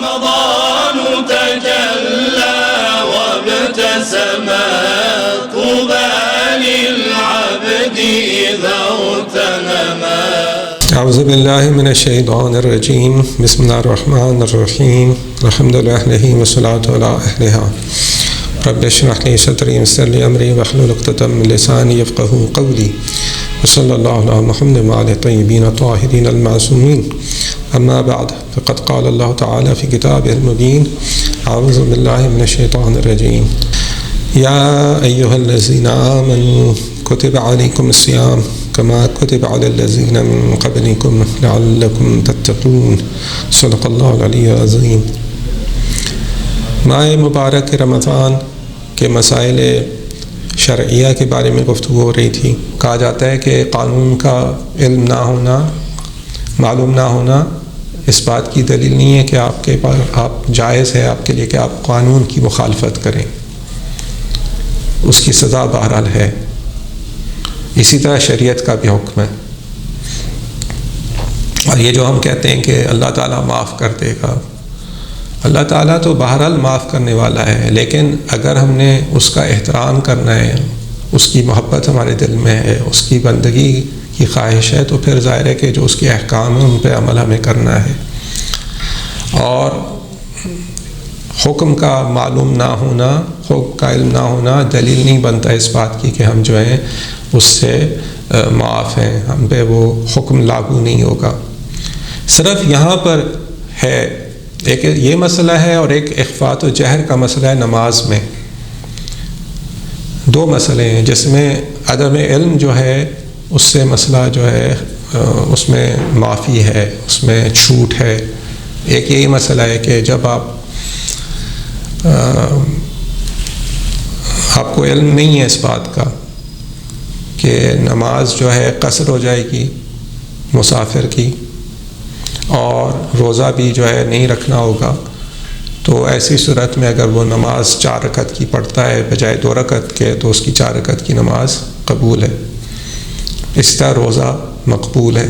رمضان تجلى وابتسم طوبى للعبد إذا اغتنما. أعوذ بالله من الشيطان الرجيم. بسم الله الرحمن الرحيم. الحمد لله والصلاة على أهلها. رب اشرح لي صدري ويسر لي أمري واحلل عقدة من لساني يفقهوا قولي. وصلى الله على محمد وعلى الطيبين الطاهرين المعصومين. أما بعد، فقد قال الله تعالى في كتابه المبين: أعوذ بالله من الشيطان الرجيم. يا أيها الذين آمنوا كتب عليكم الصيام كما كتب على الذين من قبلكم لعلكم تتقون. صدق اللہ العلی العظیم. ماہ مبارک رمضان کے مسائل شرعیہ کے بارے میں گفتگو ہو رہی تھی. کہا جاتا ہے کہ قانون کا علم نہ ہونا، معلوم نہ ہونا اس بات کی دلیل نہیں ہے کہ آپ کے پاس جائز ہے آپ کے لیے کہ آپ قانون کی مخالفت کریں. اس کی سزا بہرحال ہے. اسی طرح شریعت کا بھی حکم ہے. اور یہ جو ہم کہتے ہیں کہ اللہ تعالیٰ معاف کر دے گا، اللہ تعالیٰ تو بہرحال معاف کرنے والا ہے، لیکن اگر ہم نے اس کا احترام کرنا ہے، اس کی محبت ہمارے دل میں ہے، اس کی بندگی کی خواہش ہے، تو پھر ظاہر ہے کہ جو اس کے احکام ہیں ان پہ عمل ہمیں کرنا ہے. اور حکم کا معلوم نہ ہونا، حکم کا علم نہ ہونا دلیل نہیں بنتا اس بات کی کہ ہم جو ہیں اس سے معاف ہیں، ہم پہ وہ حکم لاگو نہیں ہوگا. صرف یہاں پر ہے ایک یہ مسئلہ ہے اور ایک اخفاء و جہر کا مسئلہ ہے. نماز میں دو مسئلے ہیں جس میں عدم علم جو ہے اس سے مسئلہ جو ہے اس میں معافی ہے، اس میں چھوٹ ہے. ایک یہی مسئلہ ہے کہ جب آپ کو علم نہیں ہے اس بات کا کہ نماز جو ہے قصر ہو جائے گی مسافر کی، اور روزہ بھی جو ہے نہیں رکھنا ہوگا، تو ایسی صورت میں اگر وہ نماز 4 رکعت کی پڑھتا ہے بجائے 2 رکعت کے تو اس کی 4 رکعت کی نماز قبول ہے. اس طرح روزہ مقبول ہے.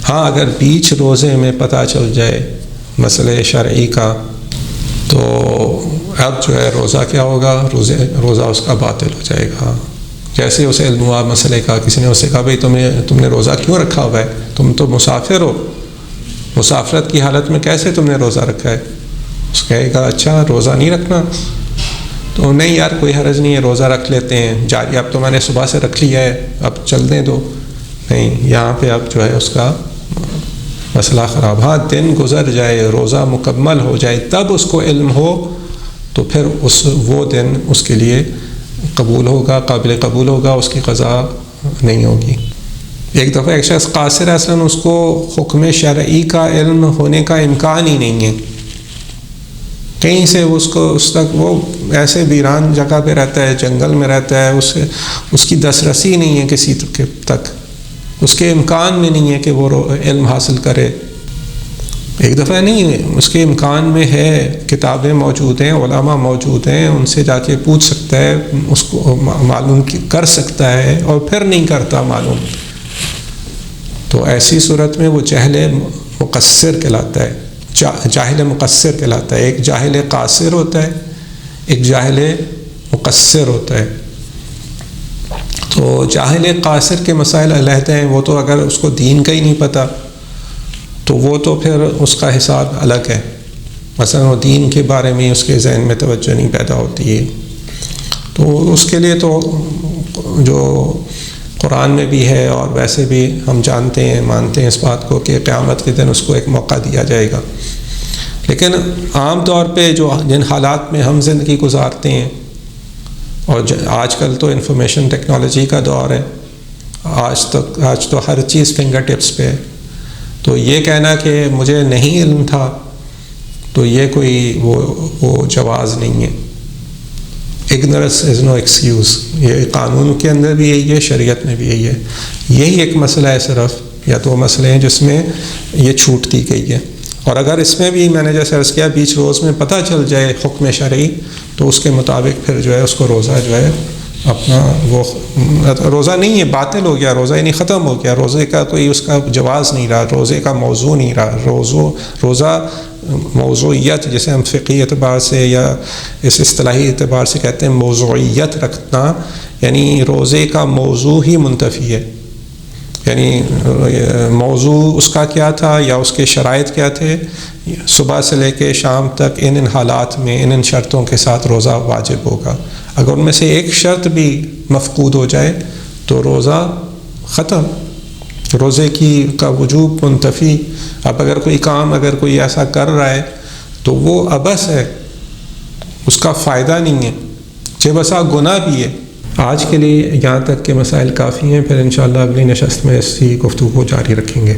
ہاں اگر بیچ روزے میں پتہ چل جائے مسئلہ شرعی کا تو اب جو ہے روزہ کیا ہوگا، روزہ اس کا باطل ہو جائے گا. جیسے اسے علم ہوا مسئلے کا، کسی نے اسے کہا بھئی تم نے روزہ کیوں رکھا ہوا ہے، تم تو مسافر ہو، مسافرت کی حالت میں کیسے تم نے روزہ رکھا ہے؟ اس کہے گا اچھا روزہ نہیں رکھنا، تو نہیں یار کوئی حرج نہیں ہے روزہ رکھ لیتے ہیں، جاری اب تو میں نے صبح سے رکھ لیا ہے اب چل دیں دو. نہیں، یہاں پہ اب جو ہے اس کا مسئلہ خراب. ہاں دن گزر جائے، روزہ مکمل ہو جائے، تب اس کو علم ہو تو پھر وہ دن اس کے لیے قبول ہوگا، قابل قبول ہوگا، اس کی قضا نہیں ہوگی. ایک دفعہ ایک شخص قاصر ہے، اصلاً اس کو حکم شرعی کا علم ہونے کا امکان ہی نہیں ہے، کہیں سے اس تک وہ ایسے ویران جگہ پہ رہتا ہے، جنگل میں رہتا ہے، اس کی دسترسی نہیں ہے کسی تک، اس کے امکان میں نہیں ہے کہ وہ علم حاصل کرے. ایک دفعہ نہیں، اس کے امکان میں ہے، کتابیں موجود ہیں، علماء موجود ہیں، ان سے جا کے پوچھ سکتا ہے، اس کو معلوم کر سکتا ہے، اور پھر نہیں کرتا معلوم، تو ایسی صورت میں وہ جاہل مقصر کہلاتا ہے، جاہل مقصر کہلاتا ہے. ایک جاہل قاصر ہوتا ہے، ایک جاہل مقصر ہوتا ہے. تو جاہل قاصر کے مسائل علیحدہ ہیں، وہ تو اگر اس کو دین کا ہی نہیں پتہ تو وہ تو پھر اس کا حساب الگ ہے. مثلا وہ دین کے بارے میں اس کے ذہن میں توجہ نہیں پیدا ہوتی ہے، تو اس کے لیے تو جو قرآن میں بھی ہے اور ویسے بھی ہم جانتے ہیں مانتے ہیں اس بات کو کہ قیامت کے دن اس کو ایک موقع دیا جائے گا. لیکن عام طور پہ جن حالات میں ہم زندگی گزارتے ہیں، اور آج کل تو انفارمیشن ٹیکنالوجی کا دور ہے، آج تو ہر چیز فنگر ٹپس پہ ہے، تو یہ کہنا کہ مجھے نہیں علم تھا تو یہ کوئی وہ جواز نہیں ہے. اگنورنس از نو ایکسکیوز. یہ قانون کے اندر بھی یہی ہے، شریعت میں بھی یہی ہے. یہی ایک مسئلہ ہے صرف، یا 2 مسئلے ہیں جس میں یہ چھوٹ دی گئی ہے. اور اگر اس میں بھی میں نے جیسے عرض کیا بیچ روز میں پتہ چل جائے حکم شرعی تو اس کے مطابق پھر جو ہے اس کو روزہ جو ہے اپنا وہ روزہ نہیں ہے، باطل ہو گیا، روزہ ہی نہیں، ختم ہو گیا، روزے کا کوئی اس کا جواز نہیں رہا، روزے کا موضوع نہیں رہا، روزہ موضوعیت جسے ہم فقہی اعتبار سے یا اس اصطلاحی اعتبار سے کہتے ہیں موضوعیت رکھنا، یعنی روزے کا موضوع ہی منتفی ہے، یعنی موضوع اس کا کیا تھا یا اس کے شرائط کیا تھے، صبح سے لے کے شام تک ان حالات میں ان شرطوں کے ساتھ روزہ واجب ہوگا. اگر ان میں سے ایک شرط بھی مفقود ہو جائے تو روزہ ختم، روزے کا وجوب منتفی. اب اگر کوئی کام اگر کوئی ایسا کر رہا ہے تو وہ عبث ہے، اس کا فائدہ نہیں ہے، چہ بسا گناہ بھی ہے. آج کے لیے یہاں تک کے مسائل کافی ہیں، پھر انشاءاللہ اگلی نشست میں اسی گفتگو کو جاری رکھیں گے.